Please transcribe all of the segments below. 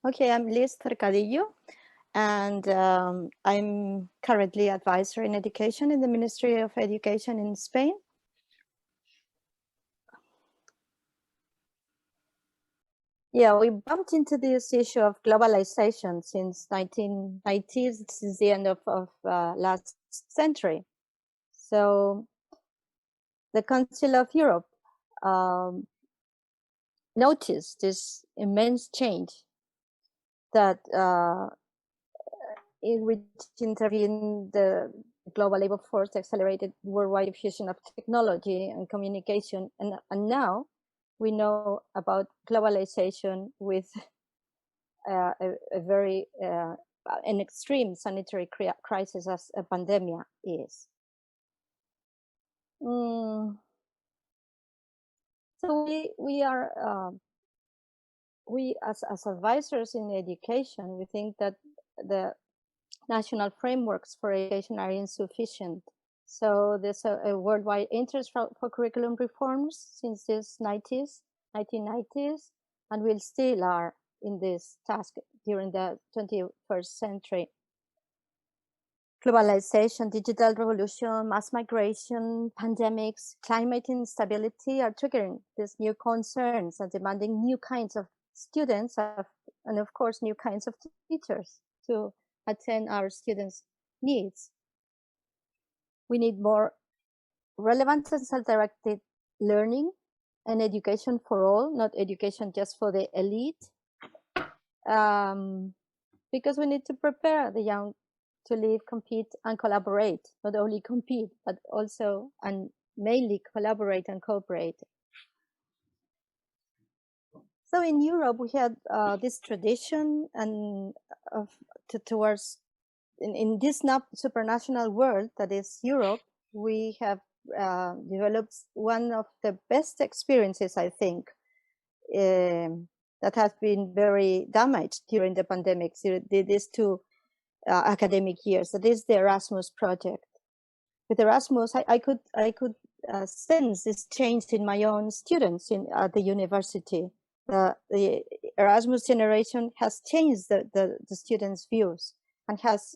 Okay, I'm Lis Cercadillo, and I'm currently advisor in education in the Ministry of Education in Spain. Yeah, we bumped into this issue of globalization since 1990s, since the end of last century. So the Council of Europe noticed this immense change that in which intervened the global labor force, accelerated worldwide diffusion of technology and communication. And now we know about globalization with a very an extreme sanitary crisis as a pandemic is. So we are we as advisors in education, we think that the national frameworks for education are insufficient. So there's a worldwide interest for curriculum reforms since the 1990s, and we still are in this task during the 21st century. Globalization, digital revolution, mass migration, pandemics, climate instability are triggering these new concerns and demanding new kinds of students and of course new kinds of teachers to attend our students' needs. We need more relevant and self-directed learning and education for all, not education just for the elite, because we need to prepare the young to live, compete, and collaborate. Not only compete, but also and mainly collaborate and cooperate. So in Europe, we had this tradition and towards in this supranational world that is Europe, we have developed one of the best experiences, I think, that has been very damaged during the pandemic. These two academic years. That is the Erasmus Project. With Erasmus, I could sense this change in my own students at the university. The Erasmus generation has changed the students' views and has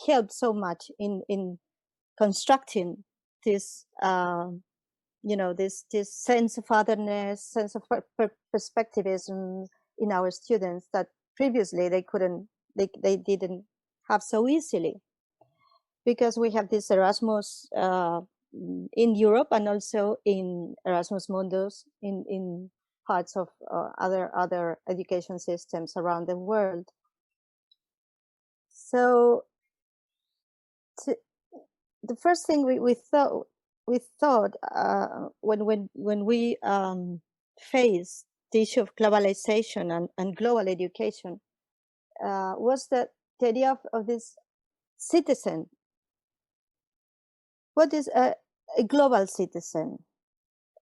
helped so much in constructing this this sense of otherness, sense of perspectivism in our students that previously they didn't have so easily, because we have this Erasmus in Europe and also in Erasmus Mundus in parts of other education systems around the world. So the first thing we thought when we faced the issue of globalization and global education was that the idea of this citizen. What is a global citizen?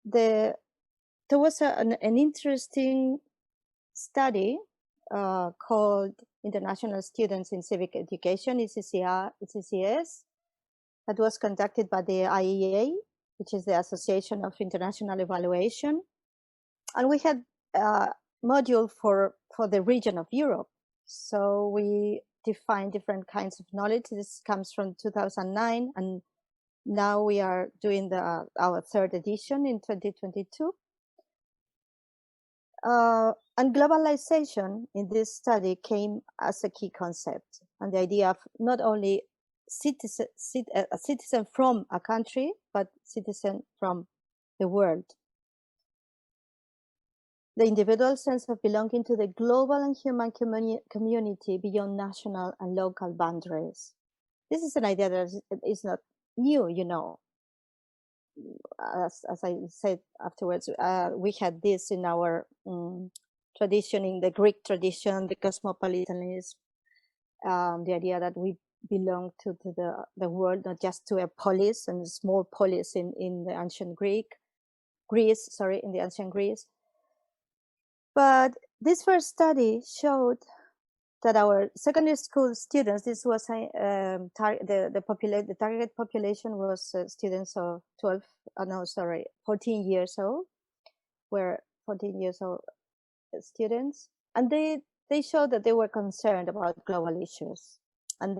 There was an interesting study called International Students in Civic Education, ECCS, that was conducted by the IEA, which is the Association of International Evaluation. And we had a module for the region of Europe. So we defined different kinds of knowledge. This comes from 2009, and now we are doing our third edition in 2022. And globalization in this study came as a key concept, and the idea of not only a citizen from a country, but citizen from the world. The individual sense of belonging to the global and human community beyond national and local boundaries. This is an idea that is not new, As I said afterwards, we had this in our tradition, in the Greek tradition, the cosmopolitanism, the idea that we belong to the world, not just to a polis and a small polis in the ancient Greece, in the ancient Greece. But this first study showed that our secondary school students, this was the target population was students of 14 years old, were 14 years old students, and they they showed that they were concerned about global issues. And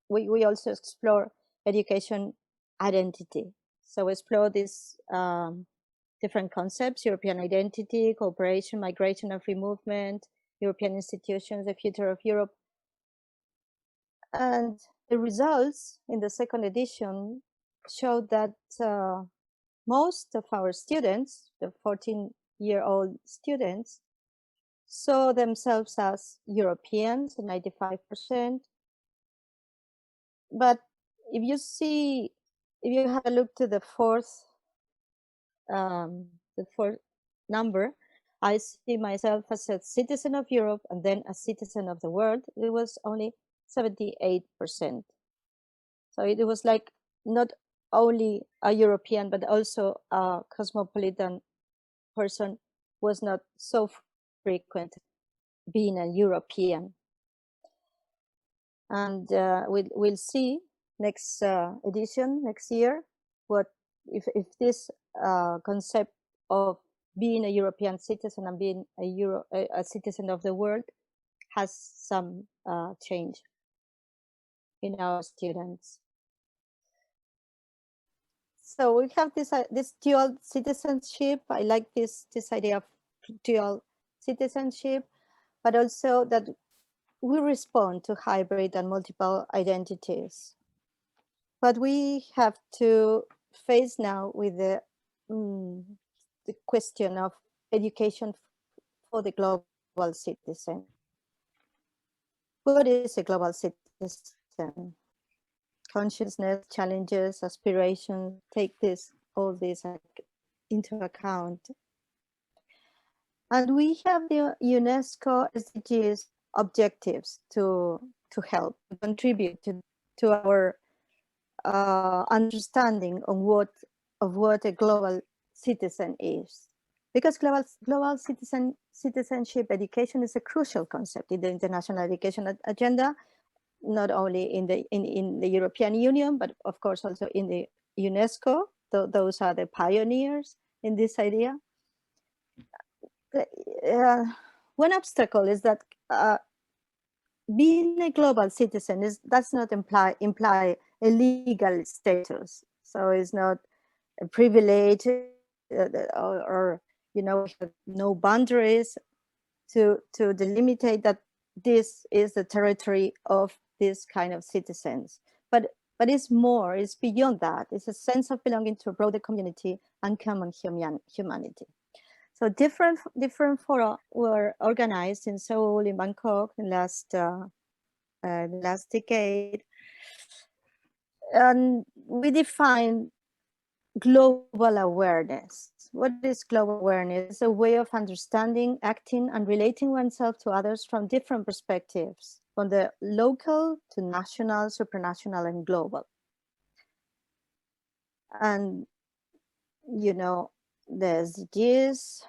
we also explore education identity. So we explore these different concepts: European identity, cooperation, migration and free movement, European institutions, the future of Europe. And the results in the second edition showed that most of our students, the 14-year-old students, saw themselves as Europeans, 95%. But if you have a look to the fourth number, I see myself as a citizen of Europe and then a citizen of the world. It was only 78%. So it was like not only a European, but also a cosmopolitan person was not so frequent being a European. And we'll see next edition, next year, what if this concept of being a European citizen and being a citizen of the world has some change in our students. So we have this dual citizenship. I like this idea of dual citizenship, but also that we respond to hybrid and multiple identities. But we have to face now with the question of education for the global citizen. What is a global citizen? Consciousness, challenges, aspirations, take all this into account. And we have the UNESCO SDGs objectives to help, to contribute to our understanding of what a global citizen is. Because global citizenship education is a crucial concept in the international education agenda, not only in the European Union, but of course also in the UNESCO. Those are the pioneers in this idea. One obstacle is that being a global citizen does not imply a legal status. So it's not a privilege or we have no boundaries to delimitate that this is the territory of this kind of citizens. But it's more, it's beyond that. It's a sense of belonging to a broader community and common humanity. So different fora were organized in Seoul, in Bangkok, in last decade, and we define global awareness. What is global awareness? It's a way of understanding, acting, and relating oneself to others from different perspectives, from the local to national, supranational, and global. And the SDGs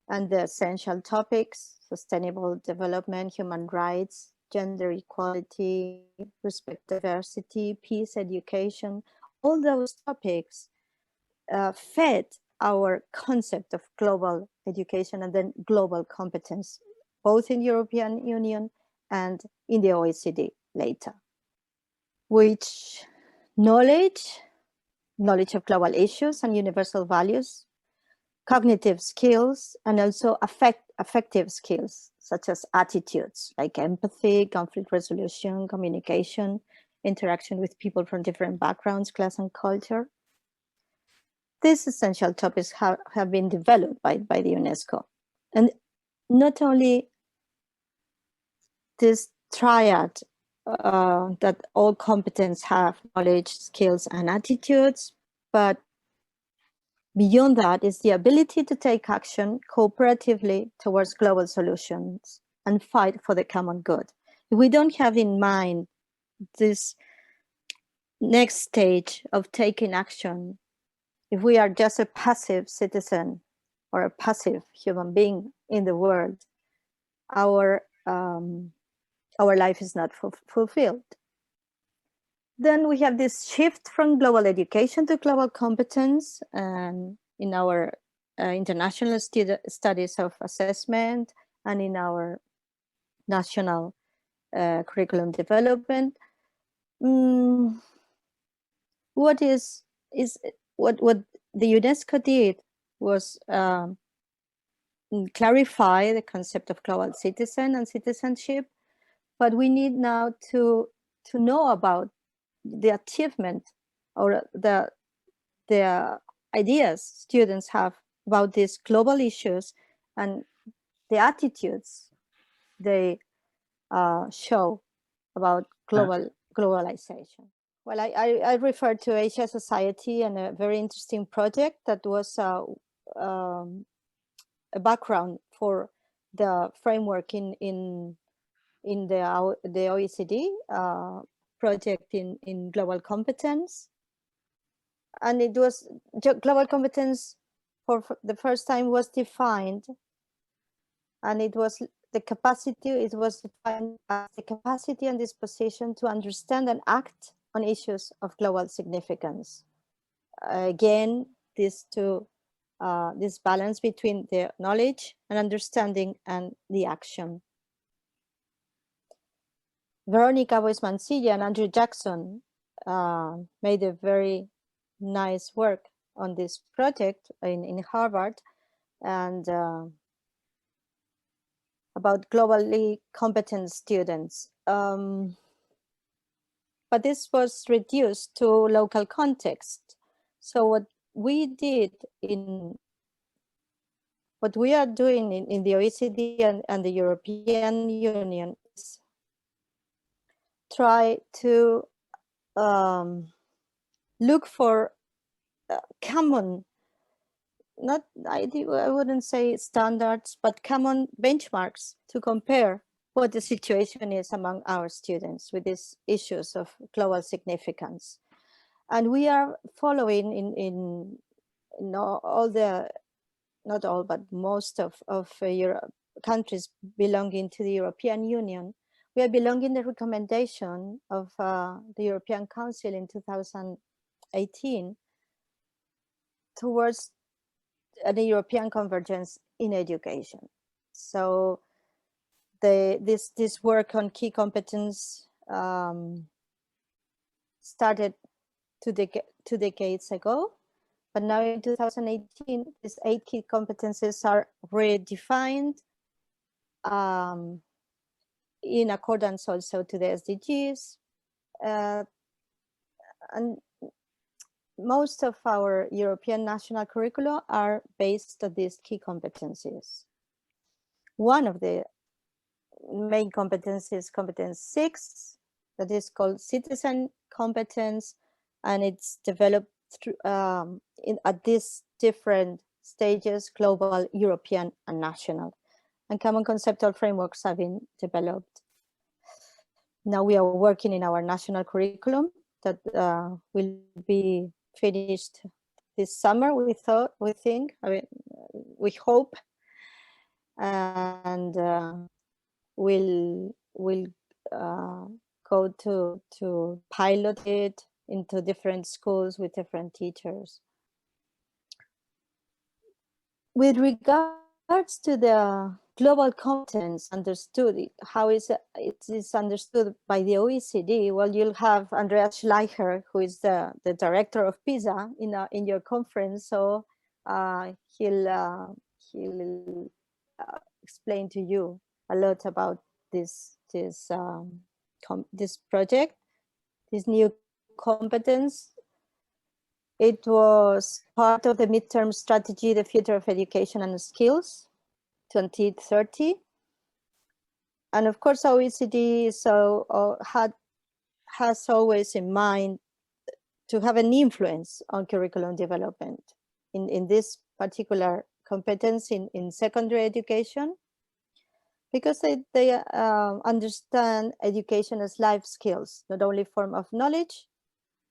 and the essential topics: sustainable development, human rights, gender equality, respect, diversity, peace, education. All those topics fed our concept of global education and then global competence, both in European Union and in the OECD later. Which knowledge of global issues and universal values, cognitive skills, and also affective skills, such as attitudes like empathy, conflict resolution, communication, interaction with people from different backgrounds, class, and culture. These essential topics have been developed by the UNESCO. And not only this triad that all competence have knowledge, skills, and attitudes, but beyond that is the ability to take action cooperatively towards global solutions and fight for the common good. If we don't have in mind this next stage of taking action, if we are just a passive citizen or a passive human being in the world, our life is not fulfilled. Then we have this shift from global education to global competence, and in our international studies of assessment and in our national curriculum development. Mm, what the UNESCO did was clarify the concept of global citizen and citizenship, but we need now to know about the achievement or the ideas students have about these global issues and the attitudes they show about globalization. Well, I refer to Asia Society and a very interesting project that was a background for the framework in the OECD project in global competence. And it was global competence for the first time was defined, and it was defined as the capacity and disposition to understand and act on issues of global significance. Again, this balance between the knowledge and understanding and the action. Veronica Bois-Mancilla and Andrew Jackson made a very nice work on this project in Harvard, and about globally competent students. But this was reduced to local context. So what we are doing in the OECD and the European Union is try to look for common, I wouldn't say standards, but common benchmarks to compare what the situation is among our students with these issues of global significance. And we are following in all the, not all, but most of Europe, countries belonging to the European Union. We are belonging the recommendation of the European Council in 2018 towards the European convergence in education. So this work on key competence started two decades ago, but now in 2018, these 8 key competences are redefined in accordance also to the SDGs. And most of our European national curricula are based on these key competencies. One of the main competencies, competence 6, that is called citizen competence, and it's developed through, at these different stages, global, European, and national. And common conceptual frameworks have been developed. Now we are working in our national curriculum that will be finished this summer, we think, we hope, and we'll go to pilot it into different schools with different teachers. With regards to the global competence understood, how it is understood by the OECD, well, you'll have Andreas Schleicher, who is the director of PISA in your conference, so he'll explain to you a lot about this project, this new competence. It was part of the midterm strategy, the future of education and skills, 2030. And of course, OECD has always in mind to have an influence on curriculum development in this particular competence in secondary education, because they understand education as life skills, not only form of knowledge,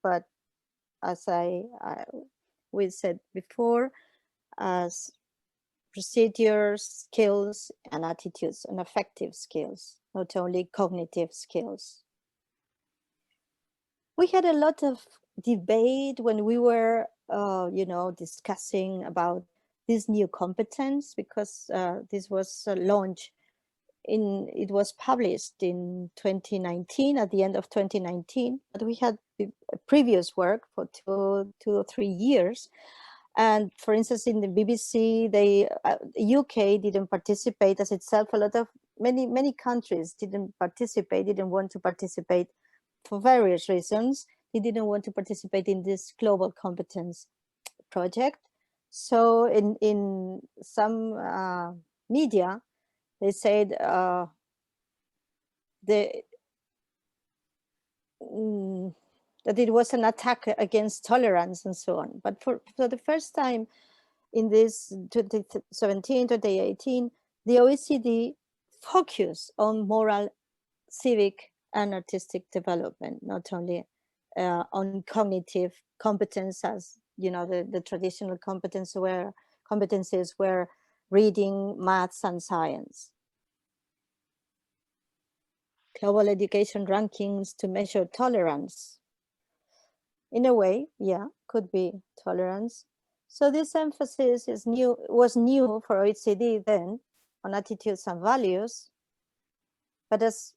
but as we said before, as procedures, skills, and attitudes, and affective skills, not only cognitive skills. We had a lot of debate when we were, discussing about this new competence, because this was launched it was published in 2019, at the end of 2019, but we had previous work for two or 3 years. And for instance, in the BBC, UK didn't participate as itself. A lot of many countries didn't participate, didn't want to participate for various reasons. They didn't want to participate in this global competence project. So in some media, they said that it was an attack against tolerance and so on. But for the first time in this 2017, 2018, the OECD focused on moral, civic, and artistic development, not only on cognitive competence, as you know, the traditional competences were reading, maths, and science. Global education rankings to measure tolerance. In a way, yeah, could be tolerance. So this emphasis was new for OECD then on attitudes and values. But as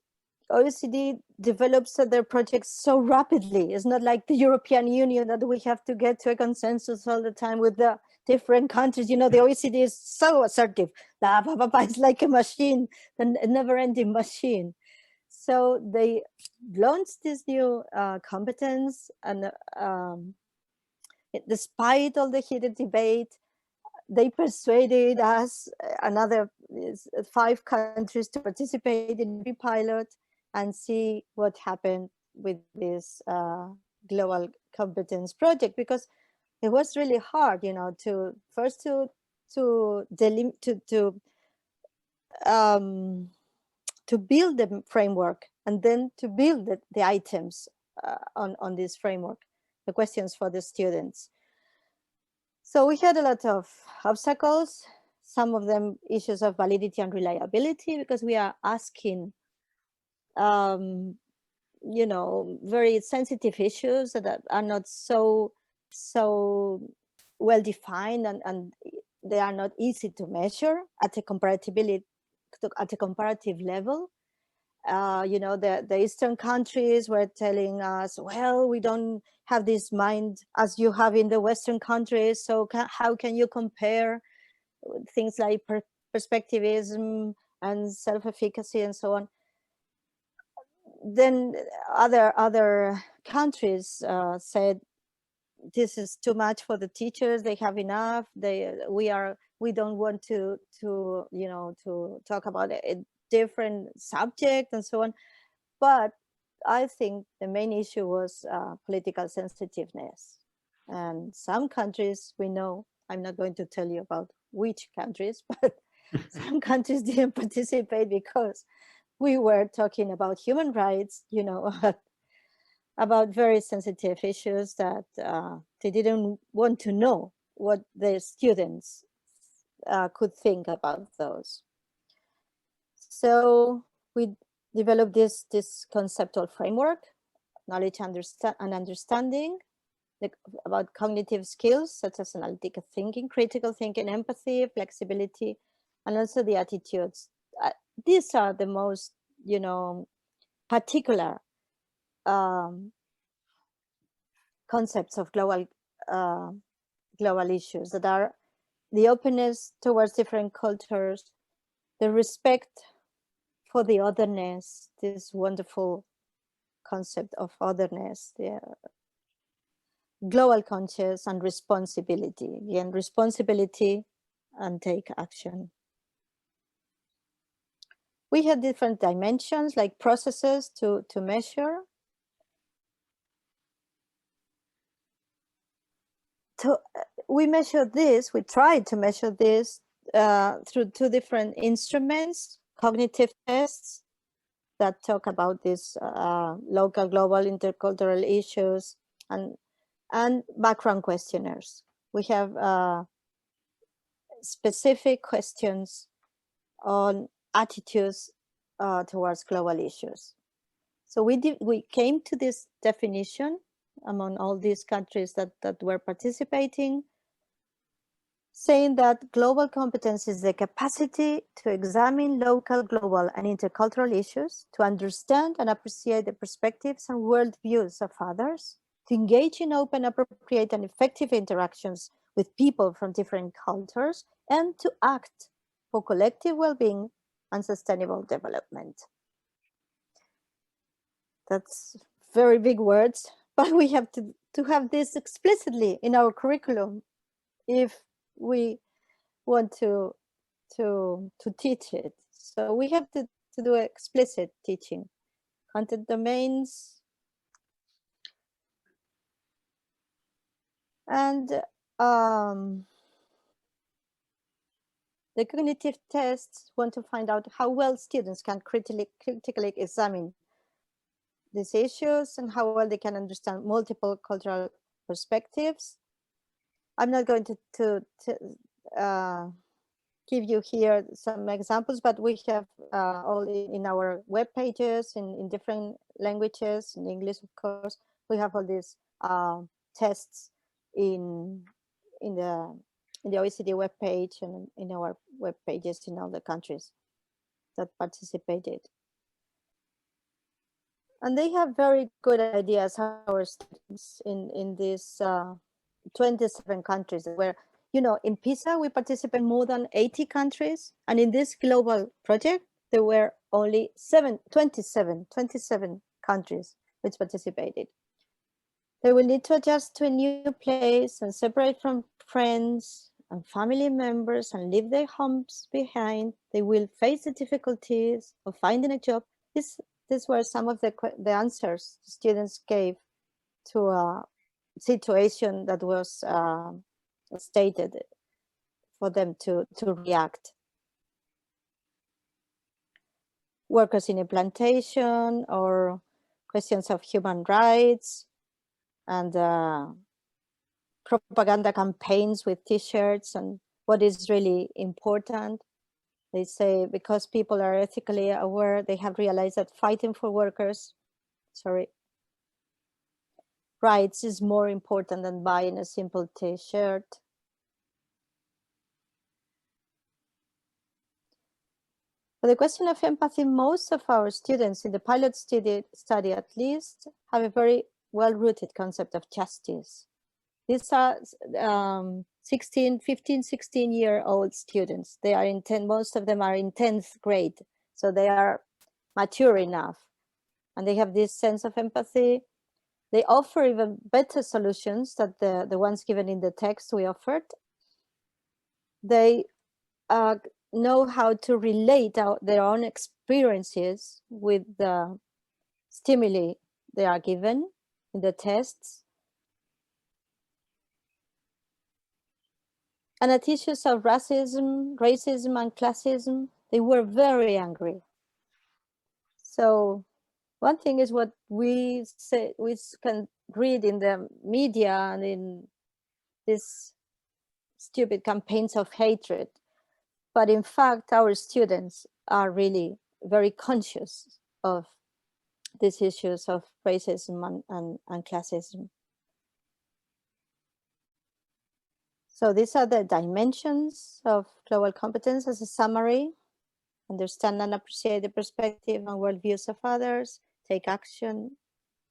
OECD develops their projects so rapidly, it's not like the European Union that we have to get to a consensus all the time with the different countries. You know, the OECD is so assertive. It's like a machine, a never-ending machine. So they launched this new competence, and despite all the heated debate, they persuaded us, another 5 countries, to participate in the pilot and see what happened with this global competence project, because it was really hard, you know, to build the framework, and then to build the items on this framework, the questions for the students. So we had a lot of obstacles, some of them issues of validity and reliability, because we are asking, you know, very sensitive issues that are not so well defined, and they are not easy to measure at a comparative level. You know, the Eastern countries were telling us, well, we don't have this mind as you have in the Western countries, so how can you compare things like perspectivism and self-efficacy and so on? Then other countries said, this is too much for the teachers, they have enough, we don't want to you know, to talk about a different subject and so on. But I think the main issue was political sensitiveness. And some countries, we know, I'm not going to tell you about which countries, but some countries didn't participate because we were talking about human rights, you know, about very sensitive issues that they didn't want to know what their students could think about those. So we developed this conceptual framework, knowledge and understanding, about cognitive skills such as analytical thinking, critical thinking, empathy, flexibility, and also the attitudes. These are the most, you know, particular concepts of global issues, that are the openness towards different cultures, the respect for the otherness, this wonderful concept of otherness, the global conscious, and responsibility. Again, responsibility and take action. We had different dimensions, like processes to measure. We measured this, we tried to measure this through 2 different instruments, cognitive tests that talk about these local, global, intercultural issues, and background questionnaires. We have specific questions on attitudes towards global issues. So we came to this definition, among all these countries that were participating, saying that global competence is the capacity to examine local, global, and intercultural issues, to understand and appreciate the perspectives and worldviews of others, to engage in open, appropriate, and effective interactions with people from different cultures, and to act for collective well-being and sustainable development. That's very big words, but we have to have this explicitly in our curriculum if we want to teach it. So we have to do explicit teaching. Content domains. And the cognitive tests want to find out how well students can critically examine these issues and how well they can understand multiple cultural perspectives. I'm not going to give you here some examples, but we have all in our web pages in different languages, in English, of course. We have all these tests in the OECD web page and in our web pages in all the countries that participated. And they have very good ideas, our students in these 27 countries where, you know, in PISA, we participate in more than 80 countries. And in this global project, there were only 27 countries which participated. They will need to adjust to a new place and separate from friends and family members and leave their homes behind. They will face the difficulties of finding a job. These were some of the answers students gave to a situation that was stated for them to react. Workers in a plantation, or questions of human rights, and propaganda campaigns with t-shirts, and what is really important. They say because people are ethically aware, they have realized that fighting for workers, rights is more important than buying a simple t-shirt. For the question of empathy, most of our students in the pilot study at least have a very well-rooted concept of justice. These are 15, 16-year-old students. They are most of them are in 10th grade. So they are mature enough and they have this sense of empathy. They offer even better solutions than the ones given in the text we offered. They know how to relate their own experiences with the stimuli they are given in the tests. And at issues of racism and classism, they were very angry. So one thing is what we can read in the media and in these stupid campaigns of hatred. But in fact, our students are really very conscious of these issues of racism and classism. So these are the dimensions of global competence as a summary. Understand and appreciate the perspective and worldviews of others, take action,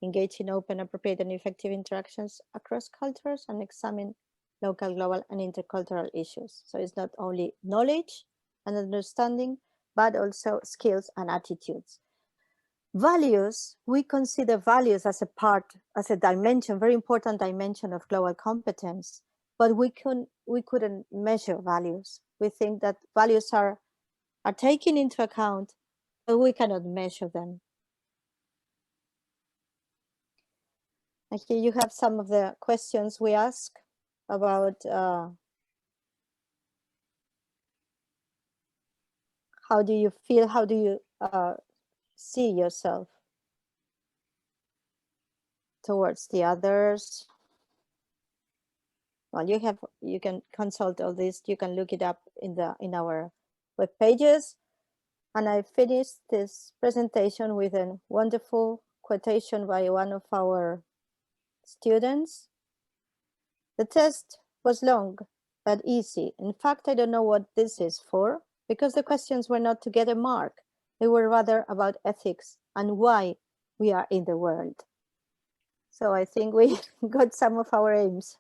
engage in open, appropriate, and effective interactions across cultures, and examine local, global, and intercultural issues. So it's not only knowledge and understanding, but also skills and attitudes. Values, we consider values as a dimension, very important dimension of global competence, but we couldn't measure values. We think that values are taken into account, but we cannot measure them. And here you have some of the questions we ask about how do you feel, how do you see yourself towards the others. Well, you can consult all this, you can look it up in our web pages. And I finished this presentation with a wonderful quotation by one of our students. The test was long, but easy. In fact, I don't know what this is for, because the questions were not to get a mark. They were rather about ethics and why we are in the world. So I think we got some of our aims.